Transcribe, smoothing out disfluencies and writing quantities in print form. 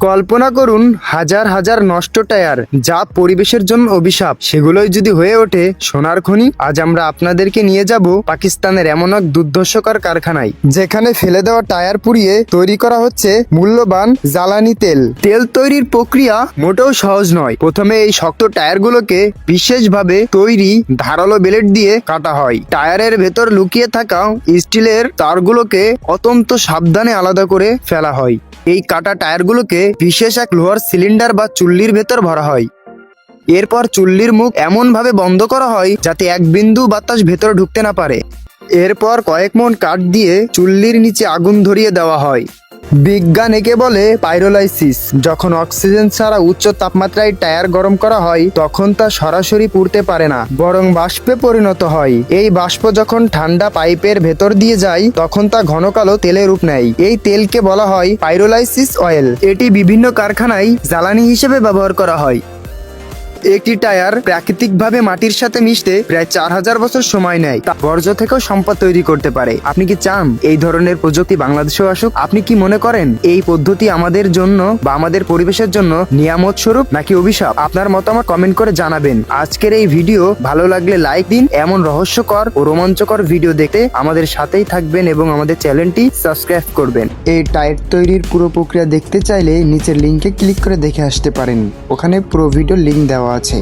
কল্পনা করুন হাজার হাজার নষ্ট টায়ার যা পরিবেশের জন্য অভিশাপ, সেগুলোই যদি হয়ে ওঠে সোনার খনি। আজ আমরা আপনাদেরকে নিয়ে যাব পাকিস্তানের এমন এক দুর্ধর্ষকর কারখানায়, যেখানে ফেলে দেওয়া টায়ার পুড়িয়ে তৈরি করা হচ্ছে মূল্যবান জ্বালানি তেল। তেল তৈরির প্রক্রিয়া মোটেও সহজ নয়। প্রথমে এই শক্ত টায়ারগুলোকে বিশেষভাবে তৈরি ধারালো ব্লেড দিয়ে কাটা হয়। টায়ারের ভেতর লুকিয়ে থাকা স্টিলের তারগুলোকে অত্যন্ত সাবধানে আলাদা করে ফেলা হয়। এই কাটা টায়ারগুলোকে বিশেষ এক লোহার সিলিন্ডার বা চুল্লির ভেতর ভরা হয়। এরপর চুল্লির মুখ এমনভাবে বন্ধ করা হয় যাতে এক বিন্দু বাতাস ভেতরে ঢুকতে না পারে। এরপর কয়েক মণ কাঠ দিয়ে চুল্লির নিচে আগুন ধরিয়ে দেওয়া হয়। বিজ্ঞান একে বলে পাইরোলাইসিস। যখন অক্সিজেন ছাড়া উচ্চ তাপমাত্রায় টায়ার গরম করা হয় তখন তা সরাসরি পুড়তে পারে না, বরং বাষ্পে পরিণত হয়। এই বাষ্প যখন ঠান্ডা পাইপের ভেতর দিয়ে যায় তখন তা ঘন কালো তেলে রূপ নেয়। এই তেলকে বলা হয় পাইরোলাইসিস অয়েল। এটি বিভিন্ন কারখানায় জ্বালানি হিসেবে ব্যবহার করা হয়। একটি টায়ার প্রাকৃতিকভাবে মাটির সাথে মিশতে প্রায় 4000 বছর সময় নেয়। তা বর্জ্য থেকেও সম্পদ তৈরি করতে পারে। আপনি কি চান এই ধরনের প্রযুক্তি বাংলাদেশেও আসুক? আপনি কি মনে করেন এই পদ্ধতি আমাদের জন্য বা আমাদের পরিবেশের জন্য নিয়ামত স্বরূপ নাকি অভিশাপ? আপনার মতামত কমেন্ট করে জানাবেন। আজকের এই ভিডিও ভালো লাগলে লাইক দিন। এমন রহস্যকর ও রোমাঞ্চকর ভিডিও দেখতে আমাদের সাথেই থাকবেন এবং আমাদের চ্যানেলটি সাবস্ক্রাইব করবেন। এই টায়ার তৈরির পুরো প্রক্রিয়া দেখতে চাইলে নিচের লিংকে ক্লিক করে দেখে আসতে পারেন। ওখানে পুরো ভিডিও লিংক দেওয়া আছে।